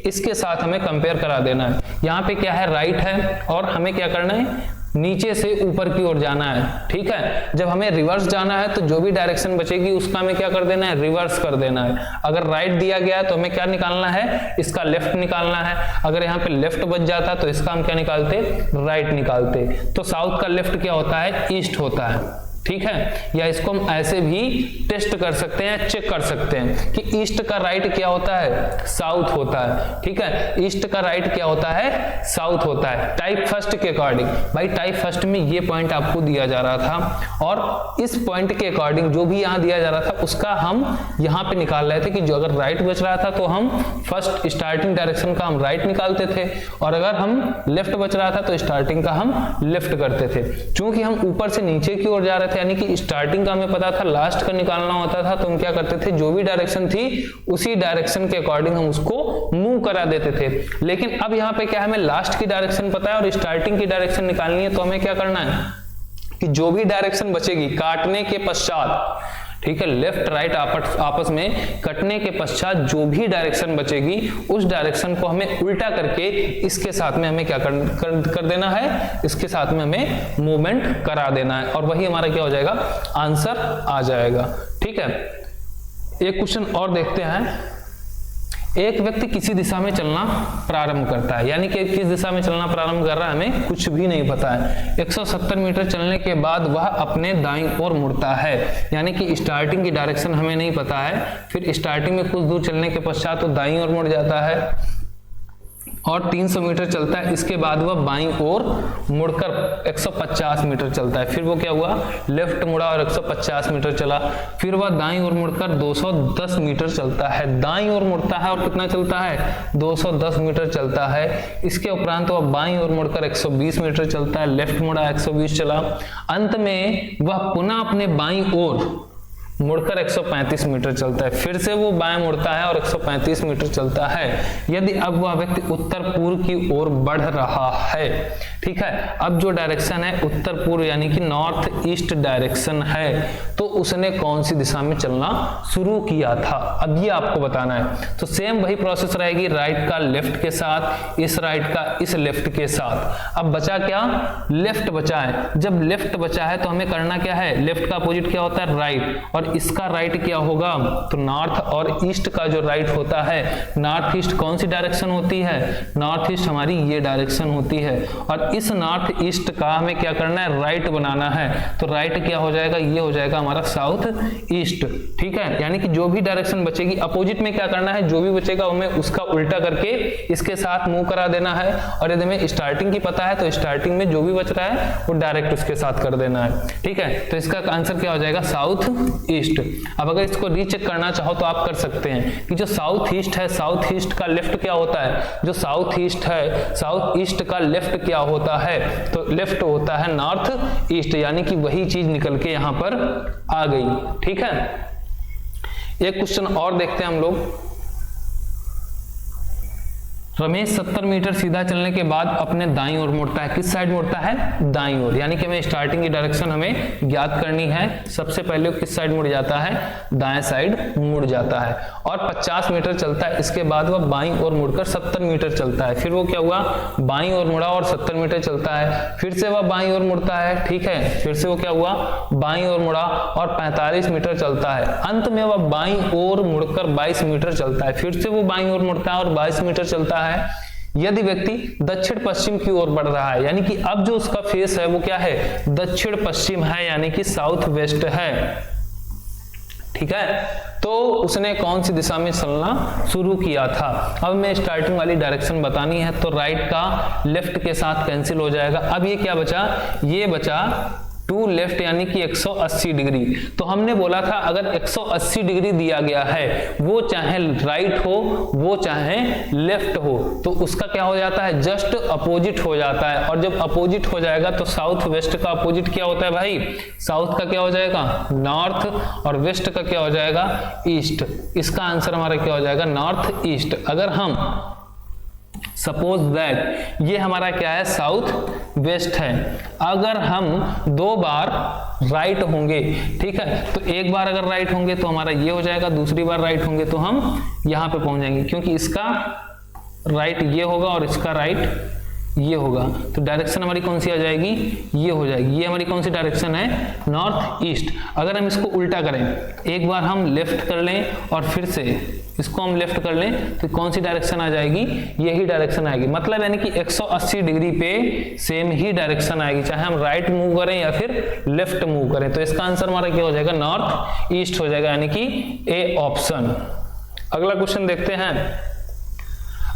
इसके साथ हमें कंपेयर करा देना है। यहाँ पे क्या है? राइट है, और हमें क्या करना है? नीचे से ऊपर की ओर जाना है। ठीक है, जब हमें रिवर्स जाना है तो जो भी डायरेक्शन बचेगी उसका हमें क्या कर देना है? रिवर्स कर देना है। अगर राइट दिया गया है तो हमें क्या निकालना है? इसका लेफ्ट निकालना है। अगर यहाँ पे लेफ्ट बच जाता तो इसका हम क्या निकालते? राइट निकालते। तो साउथ का लेफ्ट क्या होता है? ईस्ट होता है। ठीक है, या इसको हम ऐसे भी टेस्ट कर सकते हैं, चेक कर सकते हैं कि ईस्ट का राइट क्या होता है? साउथ होता है। ठीक है, ईस्ट का राइट क्या होता है? साउथ होता है। टाइप फर्स्ट के अकॉर्डिंग, भाई टाइप फर्स्ट में ये पॉइंट आपको दिया जा रहा था और इस पॉइंट के अकॉर्डिंग जो भी यहाँ दिया जा रहा था उसका हम यहाँ पे निकाल रहे थे कि जो अगर राइट बच रहा था तो हम फर्स्ट स्टार्टिंग डायरेक्शन का हम राइट निकालते थे, और अगर हम लेफ्ट बच रहा था तो स्टार्टिंग का हम लेफ्ट करते थे। चूंकि हम ऊपर से नीचे की ओर जा रहे थे यानी कि स्टार्टिंग का हमें पता था, लास्ट का निकालना होता था, तो हम क्या करते थे? जो भी डायरेक्शन थी उसी डायरेक्शन के अकॉर्डिंग हम उसको मूव करा देते थे। लेकिन अब यहाँ पे क्या है? हमें लास्ट की डायरेक्शन पता है और स्टार्टिंग की डायरेक्शन निकालनी है, तो हमें क्या करना है कि जो भी डायरेक्शन बचेगी काटने के पश्चात, ठीक है, लेफ्ट राइट आपस में कटने के पश्चात जो भी डायरेक्शन बचेगी उस डायरेक्शन को हमें उल्टा करके इसके साथ में हमें क्या कर देना है? इसके साथ में हमें मूवमेंट करा देना है, और वही हमारा क्या हो जाएगा? आंसर आ जाएगा। ठीक है, एक क्वेश्चन और देखते हैं। एक व्यक्ति किसी दिशा में चलना प्रारंभ करता है, यानी कि किस दिशा में चलना प्रारंभ कर रहा है हमें कुछ भी नहीं पता है। 170 मीटर चलने के बाद वह अपने दाईं ओर मुड़ता है, यानी कि स्टार्टिंग की डायरेक्शन हमें नहीं पता है। फिर स्टार्टिंग में कुछ दूर चलने के पश्चात वो दाईं ओर मुड़ जाता है और 300 मीटर चलता है। इसके बाद वह बाईं ओर मुड़कर 150 मीटर चलता है। फिर वो क्या हुआ? लेफ्ट मुड़ा और 150 मीटर चला। फिर वह दाईं ओर मुड़कर 210 मीटर चलता है। दाईं ओर मुड़ता है और कितना चलता है? 210 मीटर चलता है। इसके उपरांत वह बाईं ओर मुड़कर 120 मीटर चलता है। लेफ्ट मुड़ा, 120 चला। अंत में वह पुनः अपने बाईं ओर मुड़कर 135 मीटर चलता है। फिर से वो बाएं मुड़ता है और 135 मीटर चलता है। यदि अब वह व्यक्ति उत्तर पूर्व की ओर बढ़ रहा है, ठीक है, अब जो डायरेक्शन है उत्तर पूर्व यानी कि नॉर्थ ईस्ट डायरेक्शन है, तो उसने कौन सी दिशा में चलना शुरू किया था? अब ये आपको बताना है। तो सेम वही प्रोसेस रहेगी, राइट का लेफ्ट के साथ, इस राइट का इस लेफ्ट के साथ। अब बचा क्या? लेफ्ट बचा है। जब लेफ्ट बचा है तो हमें करना क्या है? लेफ्ट का अपोजिट क्या होता है? राइट। और इसका राइट क्या होगा? तो नॉर्थ और ईस्ट का जो राइट होता है, नॉर्थ ईस्ट कौन सी डायरेक्शन होती है? नॉर्थ ईस्ट हमारी ये डायरेक्शन होती है, और इस नॉर्थ ईस्ट का हमें क्या करना है? राइट बनाना है। तो राइट क्या हो जाएगा? ये हो जाएगा हमारा साउथ ईस्ट। ठीक है, यानी कि जो भी डायरेक्शन बचेगी अपोजिट में क्या करना है? जो भी बचेगा हमें उसका उल्टा करके इसके साथ मूव करा देना है। और यदि हमें स्टार्टिंग की पता है तो स्टार्टिंग में जो भी बच रहा है वो डायरेक्ट उसके साथ कर देना है। ठीक है, तो इसका आंसर क्या हो जाएगा? South east. अब अगर इसको रीचेक करना चाहो तो आप कर सकते हैं कि जो साउथ ईस्ट है, साउथ ईस्ट का लेफ्ट क्या होता है? जो साउथ ईस्ट है, साउथ ईस्ट का लेफ्ट क्या होता है? तो लेफ्ट होता है नॉर्थ ईस्ट, यानी कि वही चीज निकल के यहां पर आ गई। ठीक है, एक क्वेश्चन और देखते हैं हम लोग। रमेश 70 मीटर सीधा चलने के बाद अपने दाईं ओर मुड़ता है। किस साइड मुड़ता है? दाईं ओर। यानी कि हमें स्टार्टिंग की डायरेक्शन हमें ज्ञात करनी है। सबसे पहले किस साइड मुड़ जाता है? दाएं साइड मुड़ जाता है। और 50 मीटर चलता है। इसके बाद वह बाईं ओर मुड़कर 70 मीटर चलता है। फिर वो क्या हुआ? बाईं ओर मुड़ा और 70 मीटर चलता है। फिर से वह बाईं ओर मुड़ता है। ठीक है, फिर से वो क्या हुआ? बाईं ओर मुड़ा और 45 मीटर चलता है। अंत में वह बाईं ओर मुड़कर 22 मीटर चलता है। फिर से वो बाईं ओर मुड़ता है और 22 मीटर चलता है। यदि व्यक्ति दक्षिण पश्चिम की ओर बढ़ रहा है, यानी कि अब जो उसका फेस है वो क्या है, दक्षिण पश्चिम है, यानी कि साउथ वेस्ट है। ठीक है, तो उसने कौन सी दिशा में चलना शुरू किया था। अब मैं स्टार्टिंग वाली डायरेक्शन बतानी है, तो राइट का लेफ्ट के साथ कैंसिल हो जाएगा। अब ये क्या बचा, ये बचा टू लेफ्ट, यानी कि 180 डिग्री। तो हमने बोला था अगर 180 डिग्री दिया गया है, वो चाहे राइट हो वो चाहे लेफ्ट हो, तो उसका क्या हो जाता है, जस्ट अपोजिट हो जाता है। और जब अपोजिट हो जाएगा तो साउथ वेस्ट का अपोजिट क्या होता है भाई, साउथ का क्या हो जाएगा, नॉर्थ, और वेस्ट का क्या हो जाएगा, ईस्ट। इसका आंसर हमारा क्या हो जाएगा, नॉर्थ ईस्ट। अगर हम सपोज दैट ये हमारा क्या है, साउथ वेस्ट है, अगर हम 2 बार राइट होंगे, ठीक है, तो एक बार अगर राइट होंगे तो हमारा ये हो जाएगा, दूसरी बार राइट होंगे तो हम यहां पे पहुंच जाएंगे, क्योंकि इसका राइट ये होगा और इसका राइट ये होगा। तो डायरेक्शन हमारी कौन सी आ जाएगी, ये हो जाएगी। ये हमारी कौन सी डायरेक्शन है, नॉर्थ ईस्ट। अगर हम इसको उल्टा करें, एक बार हम लेफ्ट कर लें और फिर से इसको हम लेफ्ट कर लें, तो कौन सी डायरेक्शन आ जाएगी, यही डायरेक्शन आएगी। मतलब यानी कि 180 डिग्री पे सेम ही डायरेक्शन आएगी, चाहे हम राइट मूव करें या फिर लेफ्ट मूव करें। तो इसका आंसर हमारा क्या हो जाएगा, नॉर्थ ईस्ट हो जाएगा, यानी कि ए ऑप्शन। अगला क्वेश्चन देखते हैं।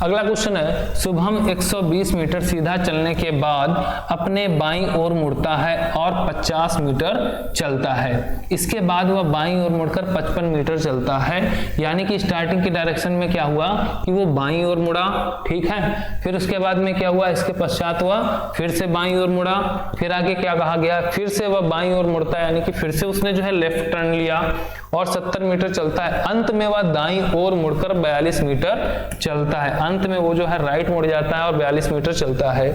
अगला क्वेश्चन है, शुभम 120 मीटर सीधा चलने के बाद अपने बाईं ओर मुड़ता है और 50 मीटर चलता है। इसके बाद वह बाईं ओर मुड़कर 55 मीटर चलता है, यानी कि स्टार्टिंग की डायरेक्शन में क्या हुआ कि वो बाईं ओर मुड़ा, ठीक है, फिर उसके बाद में क्या हुआ, इसके पश्चात हुआ फिर से बाईं ओर मुड़ा, फिर आगे क्या कहा गया, फिर से वह बाईं ओर मुड़ता है, यानी कि फिर से उसने जो है लेफ्ट टर्न लिया और 70 मीटर चलता है। अंत में वह दाईं ओर मुड़कर 42 मीटर चलता है। अंत में वो जो है राइट मुड़ जाता है और 42 मीटर चलता है।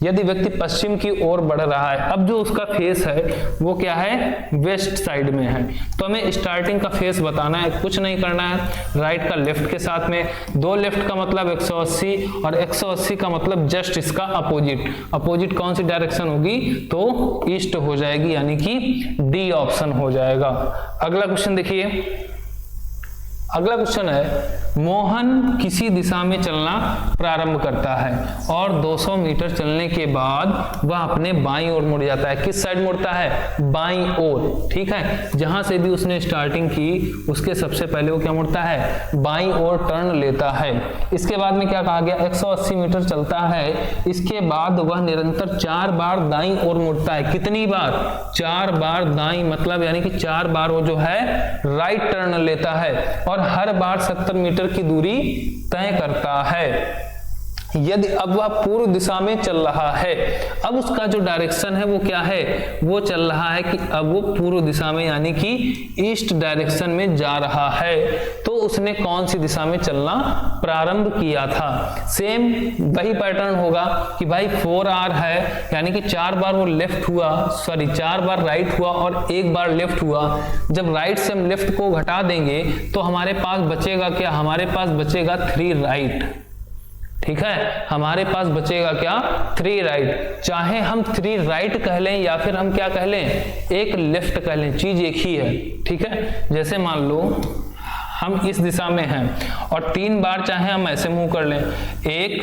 यदि व्यक्ति पश्चिम की ओर बढ़ रहा है, अब जो उसका फेस है वो क्या है, वेस्ट साइड में है, तो हमें स्टार्टिंग का फेस बताना है, कुछ नहीं करना है। राइट का लेफ्ट के साथ में, 2 लेफ्ट का मतलब 180 और 180 का मतलब जस्ट इसका अपोजिट। अपोजिट कौन सी डायरेक्शन होगी, तो ईस्ट हो जाएगी, यानी कि डी ऑप्शन हो जाएगा। अगला क्वेश्चन देखिए। अगला क्वेश्चन है, मोहन किसी दिशा में चलना प्रारंभ करता है और 200 मीटर चलने के बाद वह अपने बाईं ओर मुड़ जाता है। किस साइड मुड़ता है, बाईं ओर, ठीक है, जहां से भी उसने स्टार्टिंग की उसके सबसे पहले वो क्या मुड़ता है, बाईं ओर टर्न लेता है। इसके बाद में क्या कहा गया, 180 मीटर चलता है, इसके बाद वह निरंतर 4 बार दाईं ओर मुड़ता है। कितनी बार, 4 बार दाईं, मतलब यानी कि 4 बार वो जो है राइट टर्न लेता है और हर बार 70 मीटर की दूरी तय करता है। यदि अब वह पूर्व दिशा में चल रहा है, अब उसका जो डायरेक्शन है वो क्या है, वो चल रहा है कि अब वो पूर्व दिशा में यानी कि ईस्ट डायरेक्शन में जा रहा है, तो उसने कौन सी दिशा में चलना प्रारंभ किया था। सेम वही पैटर्न होगा कि भाई 4R है, यानी कि 4 बार वो लेफ्ट हुआ, 4 बार राइट हुआ और 1 बार लेफ्ट हुआ। जब राइट से हम लेफ्ट को घटा देंगे तो हमारे पास बचेगा क्या, हमारे पास बचेगा 3 राइट, ठीक है, हमारे पास बचेगा क्या, 3 राइट। चाहे हम 3 राइट कह लें या फिर हम क्या कह लें, 1 लेफ्ट कह लें, चीज एक ही है, ठीक है। जैसे मान लो हम इस दिशा में हैं और 3 बार चाहे हम ऐसे मूव कर लें, 1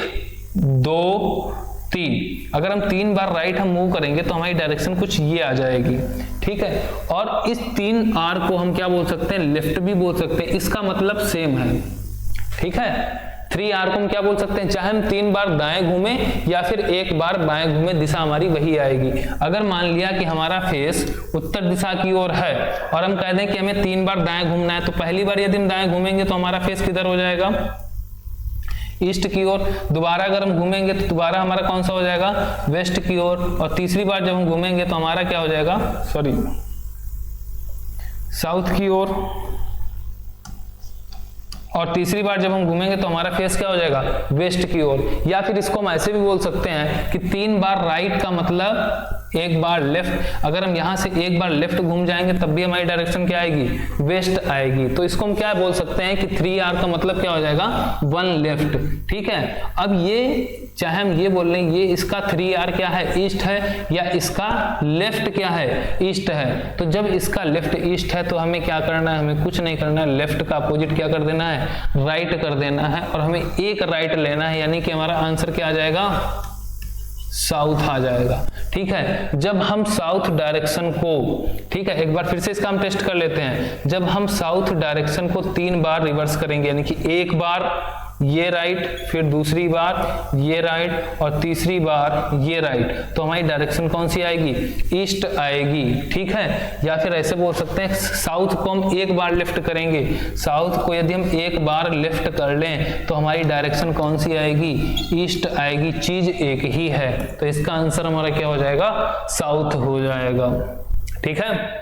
2 3, अगर हम 3 बार राइट हम मूव करेंगे तो हमारी डायरेक्शन कुछ ये आ जाएगी, ठीक है। और इस 3R को हम क्या बोल सकते हैं, लेफ्ट भी बोल सकते हैं, इसका मतलब सेम है, ठीक है। 3R को हम क्या बोल सकते हैं, चाहे हम 3 बार दाएं घूमें या फिर 1 बार बाएं घूमें, दिशा हमारी वही आएगी। अगर मान लिया कि हमारा फेस उत्तर दिशा की ओर है और हम कह दें कि हमें 3 बार दाएं घूमना है, तो पहली बार यदि हम दाएं घूमेंगे तो हमारा फेस किधर हो जाएगा, ईस्ट की ओर। दोबारा अगर हम घूमेंगे तो दोबारा हमारा कौन सा हो जाएगा, वेस्ट की ओर। और तीसरी बार जब हम घूमेंगे तो हमारा क्या हो जाएगा, साउथ की ओर। और तीसरी बार जब हम घूमेंगे तो हमारा फेस क्या हो जाएगा, वेस्ट की ओर। या फिर इसको हम ऐसे भी बोल सकते हैं कि 3 बार राइट का मतलब एक बार लेफ्ट, अगर हम यहाँ से एक बार लेफ्ट घूम जाएंगे तब भी हमारी डायरेक्शन क्या आएगी, वेस्ट आएगी। तो इसको हम क्या बोल सकते हैं कि 3R का मतलब क्या हो जाएगा, 1 लेफ्ट। ठीक है, अब ये चाहे हम ये बोल लें ये इसका 3R क्या है, ईस्ट है, या इसका लेफ्ट क्या है, ईस्ट है। तो जब इसका लेफ्ट ईस्ट है तो हमें क्या करना है, हमें कुछ नहीं करना है, लेफ्ट का अपोजिट क्या कर देना है, राइट कर देना है, और हमें एक राइट लेना है, यानी कि हमारा आंसर क्या आ जाएगा, साउथ आ जाएगा। ठीक है, जब हम साउथ डायरेक्शन को, ठीक है, एक बार फिर से इसका हम टेस्ट कर लेते हैं। जब हम साउथ डायरेक्शन को 3 बार रिवर्स करेंगे, यानी कि एक बार ये राइट, फिर दूसरी बार ये राइट, और तीसरी बार ये राइट, तो हमारी डायरेक्शन कौन सी आएगी, ईस्ट आएगी। ठीक है, या फिर ऐसे बोल सकते हैं साउथ को हम एक बार लेफ्ट करेंगे, साउथ को यदि हम एक बार लेफ्ट कर लें तो हमारी डायरेक्शन कौन सी आएगी, ईस्ट आएगी, चीज एक ही है। तो इसका आंसर हमारा क्या हो जाएगा, साउथ हो जाएगा। ठीक है,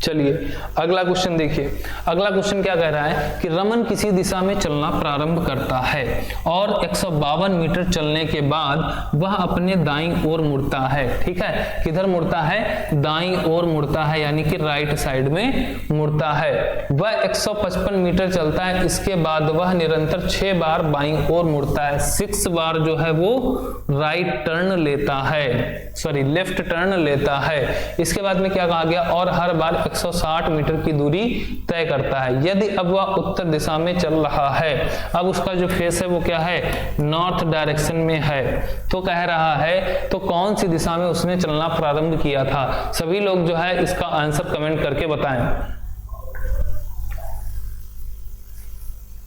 चलिए अगला क्वेश्चन देखिए। अगला क्वेश्चन क्या कह रहा है कि रमन किसी दिशा में चलना प्रारंभ करता है और 152 मीटर चलने के बाद वह अपने दाईं ओर मुड़ता है। ठीक है, किधर मुड़ता है, दाईं ओर मुड़ता है, यानी कि राइट साइड में मुड़ता है। वह 155 मीटर चलता है, इसके बाद वह निरंतर 6 बार बाईं ओर मुड़ता है, 6 बार जो है वो राइट टर्न लेता है, सॉरी लेफ्ट टर्न लेता है। इसके बाद में क्या कहा गया, और हर बार 160 मीटर की दूरी तय करता है। यदि अब वह उत्तर दिशा में चल रहा है, अब उसका जो फेस है वो क्या है, नॉर्थ डायरेक्शन में है, तो कह रहा है तो कौन सी दिशा में उसने चलना प्रारंभ किया था। सभी लोग जो है इसका आंसर कमेंट करके बताएं।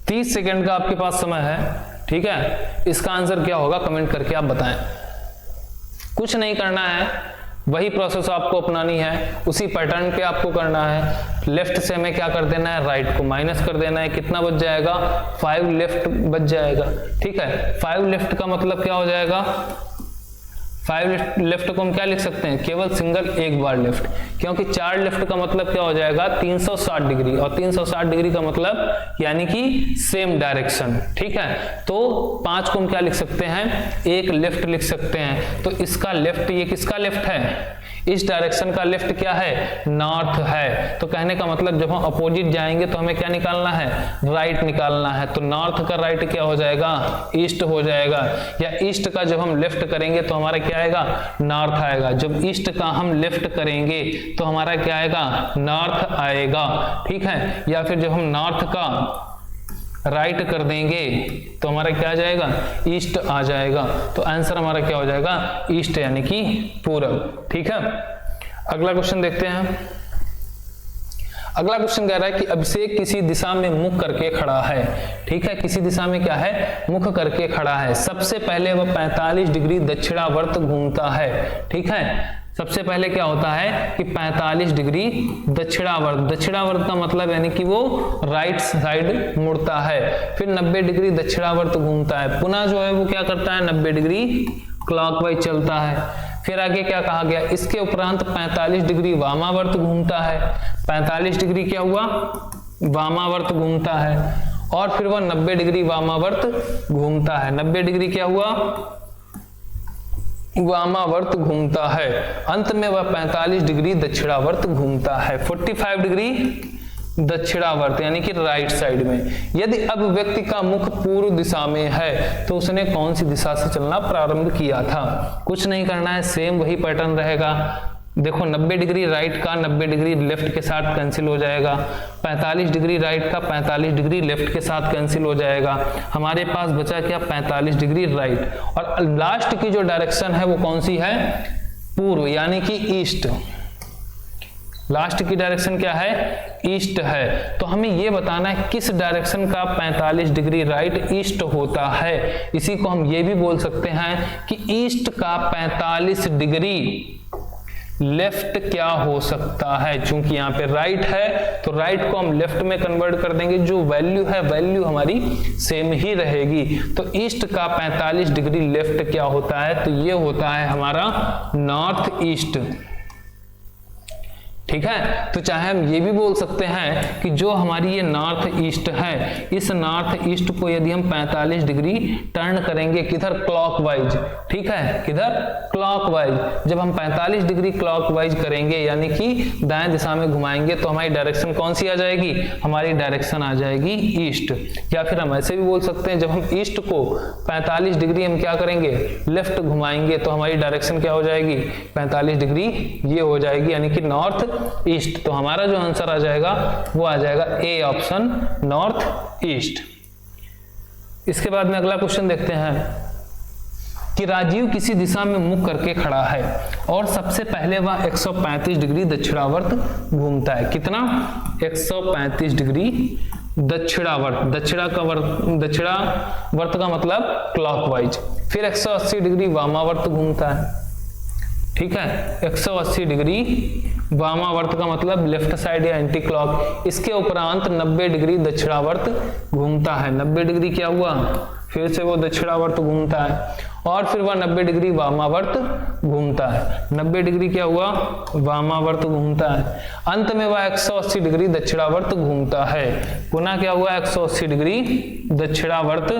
30 सेकंड का आपके पास समय है। ठीक है, इसका आंसर क्या होगा कमेंट करके आप बताएं। कुछ नहीं करना है, वही प्रोसेस आपको अपनानी है, उसी पैटर्न पे आपको करना है। लेफ्ट से हमें क्या कर देना है, राइट को माइनस कर देना है। कितना बच जाएगा, 5 लेफ्ट बच जाएगा। ठीक है, 5 लेफ्ट का मतलब क्या हो जाएगा, 5 लेफ्ट को हम क्या लिख सकते हैं, केवल सिंगल एक बार लेफ्ट, क्योंकि 4 लेफ्ट का मतलब क्या हो जाएगा, 360 डिग्री, और 360 डिग्री का मतलब यानी कि सेम डायरेक्शन। ठीक है, तो 5 को हम क्या लिख सकते हैं, एक लेफ्ट लिख सकते हैं। तो इसका लेफ्ट, ये किसका लेफ्ट है, इस डायरेक्शन का लेफ्ट क्या है, नॉर्थ है। तो कहने का मतलब जब हम अपोजिट जाएंगे तो हमें क्या निकालना है, राइट निकालना है। तो नॉर्थ का राइट क्या हो जाएगा, ईस्ट हो जाएगा, या ईस्ट का जब हम लेफ्ट करेंगे तो हमारा क्या आएगा, नॉर्थ आएगा। जब ईस्ट का हम लेफ्ट करेंगे तो हमारा क्या आएगा, नॉर्थ आएगा। ठीक है, या फिर जब हम नॉर्थ का राइट कर देंगे तो हमारा क्या आ जाएगा, ईस्ट आ जाएगा। तो आंसर हमारा क्या हो जाएगा, ईस्ट यानी कि पूरब। ठीक है, अगला क्वेश्चन देखते हैं। अगला क्वेश्चन कह रहा है कि अभिषेक किसी दिशा में मुख करके खड़ा है। ठीक है, किसी दिशा में क्या है, मुख करके खड़ा है। सबसे पहले वह 45 डिग्री दक्षिणावर्त घूमता है। ठीक है, सबसे पहले क्या होता है कि 45 डिग्री दक्षिणावर्त, दक्षिणावर्त का मतलब यानी कि वो राइट साइड मुड़ता है। फिर 90 डिग्री दक्षिणावर्त घूमता है, पुनः जो है वो क्या करता है, 90 डिग्री क्लॉकवाइज चलता है। फिर आगे क्या कहा गया, इसके उपरांत 45 डिग्री वामावर्त घूमता है। 45 डिग्री क्या हुआ, वामावर्त घूमता है, और फिर वह 90 डिग्री वामावर्त घूमता है। 90 डिग्री क्या हुआ, वामावर्त घूमता है। अंत में वह 45 डिग्री दक्षिणावर्त घूमता है, 45 डिग्री दक्षिणावर्त यानी कि राइट साइड में। यदि अब व्यक्ति का मुख पूर्व दिशा में है तो उसने कौन सी दिशा से चलना प्रारंभ किया था। कुछ नहीं करना है, सेम वही पैटर्न रहेगा। देखो 90 डिग्री राइट का 90 डिग्री लेफ्ट के साथ कैंसिल हो जाएगा, 45 डिग्री राइट का 45 डिग्री लेफ्ट के साथ कैंसिल हो जाएगा। हमारे पास बचा क्या, 45 डिग्री राइट, और लास्ट की जो डायरेक्शन है वो कौन सी है, पूर्व यानी कि ईस्ट। लास्ट की डायरेक्शन क्या है, ईस्ट है। तो हमें ये बताना है किस डायरेक्शन का 45 डिग्री राइट ईस्ट होता है। इसी को हम ये भी बोल सकते हैं कि ईस्ट का 45 डिग्री लेफ्ट क्या हो सकता है। चूंकि यहाँ पे राइट है तो राइट को हम लेफ्ट में कन्वर्ट कर देंगे, जो वैल्यू है वैल्यू हमारी सेम ही रहेगी। तो ईस्ट का 45 डिग्री लेफ्ट क्या होता है, तो ये होता है हमारा नॉर्थ ईस्ट। ठीक है। तो चाहे हम ये भी बोल सकते हैं कि जो हमारी ये नॉर्थ ईस्ट है, इस नॉर्थ ईस्ट को यदि हम 45 डिग्री टर्न करेंगे किधर, क्लॉकवाइज, ठीक है, किधर, क्लॉकवाइज। जब हम 45 डिग्री क्लॉकवाइज करेंगे यानी कि दाएं दिशा में घुमाएंगे तो हमारी डायरेक्शन कौन सी आ जाएगी, हमारी डायरेक्शन आ जाएगी ईस्ट। या फिर हम ऐसे भी बोल सकते हैं जब हम ईस्ट को 45 डिग्री हम क्या करेंगे, लेफ्ट घुमाएंगे तो हमारी डायरेक्शन क्या हो जाएगी, 45 डिग्री ये हो जाएगी, यानी कि नॉर्थ ईस्ट। तो हमारा जो आंसर आ जाएगा वो आ जाएगा ए ऑप्शन, नॉर्थ ईस्ट। इसके बाद में अगला क्वेश्चन देखते हैं कि राजीव किसी दिशा में मुख करके खड़ा है और सबसे पहले वह 135 डिग्री दक्षिणावर्त घूमता है। कितना, 135 डिग्री दक्षिणावर्त, दक्षिणावर्त का मतलब क्लॉकवाइज। फिर 180 डिग्री वामावर्त घूमता है, ठीक है, 180 डिग्री वामावर्त का मतलब लेफ्ट साइड या एंटी क्लॉक। इसके उपरांत 90 डिग्री दक्षिणावर्त घूमता है। 90 डिग्री क्या हुआ, फिर से वो दक्षिणावर्त घूमता है और फिर वह 90 डिग्री वामावर्त घूमता है। 90 डिग्री क्या हुआ, वामावर्त घूमता है। अंत में वह 180 डिग्री दक्षिणावर्त घूमता है। पुनः क्या हुआ, 180 डिग्री दक्षिणावर्त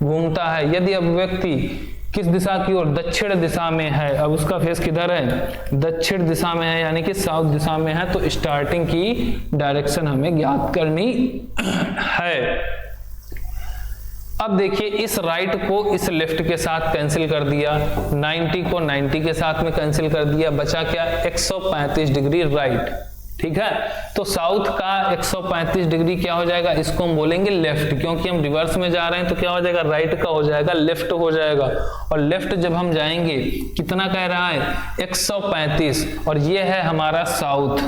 घूमता है। यदि अब व्यक्ति किस दिशा की ओर, दक्षिण दिशा में है, अब उसका फेस किधर है, दक्षिण दिशा में है यानी कि साउथ दिशा में है, तो स्टार्टिंग की डायरेक्शन हमें ज्ञात करनी है। अब देखिए इस राइट को इस लेफ्ट के साथ कैंसिल कर दिया, 90 को 90 के साथ में कैंसिल कर दिया, बचा क्या, 135 डिग्री राइट, ठीक है। तो साउथ का 135 डिग्री क्या हो जाएगा, इसको हम बोलेंगे लेफ्ट, क्योंकि हम रिवर्स में जा रहे हैं तो क्या हो जाएगा, राइट का हो जाएगा, लेफ्ट हो जाएगा। और लेफ्ट जब हम जाएंगे कितना कह रहा है, 135, और ये है हमारा साउथ,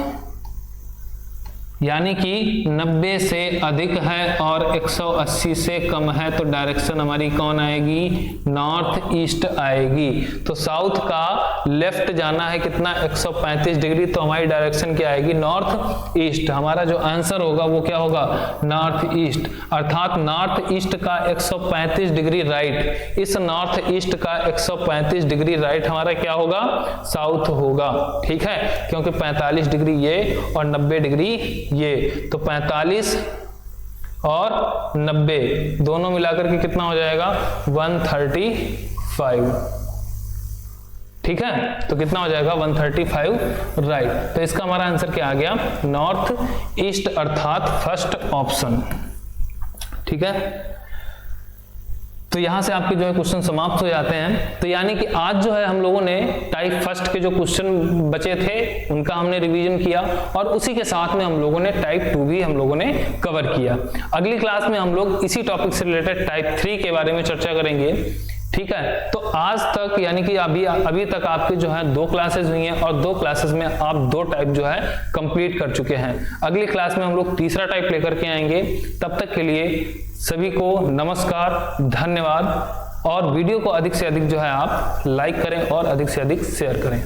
यानी कि 90 से अधिक है और 180 से कम है, तो डायरेक्शन हमारी कौन आएगी, नॉर्थ ईस्ट आएगी। तो साउथ का लेफ्ट जाना है कितना, 135 डिग्री, तो हमारी डायरेक्शन क्या आएगी, नॉर्थ ईस्ट। हमारा जो आंसर होगा वो क्या होगा, नॉर्थ ईस्ट। अर्थात नॉर्थ ईस्ट का 135 डिग्री राइट, इस नॉर्थ ईस्ट का 135 डिग्री राइट हमारा क्या होगा, साउथ होगा, ठीक है, क्योंकि 45 डिग्री ये और 90 डिग्री ये, तो 45 और 90 दोनों मिलाकर के कितना हो जाएगा, 135, ठीक है। तो कितना हो जाएगा, 135 राइट। तो इसका हमारा आंसर क्या आ गया, नॉर्थ ईस्ट, अर्थात फर्स्ट ऑप्शन, ठीक है। तो यहां से आपके जो है क्वेश्चन समाप्त हो जाते हैं। तो यानी कि आज जो है हम लोगों ने टाइप फर्स्ट के जो क्वेश्चन बचे थे उनका हमने रिवीजन किया और उसी के साथ में हम लोगों ने टाइप 2 भी हम लोगों ने कवर किया। अगली क्लास में हम लोग इसी टॉपिक से रिलेटेड टाइप 3 के बारे में चर्चा करेंगे, ठीक है। तो आज तक यानी कि अभी तक आपके जो है 2 क्लासेस हुई हैं और 2 क्लासेस में आप 2 टाइप जो है कंप्लीट कर चुके हैं। अगली क्लास में हम लोग तीसरा टाइप लेकर के आएंगे। तब तक के लिए सभी को नमस्कार, धन्यवाद, और वीडियो को अधिक से अधिक जो है आप लाइक करें और अधिक से अधिक शेयर करें।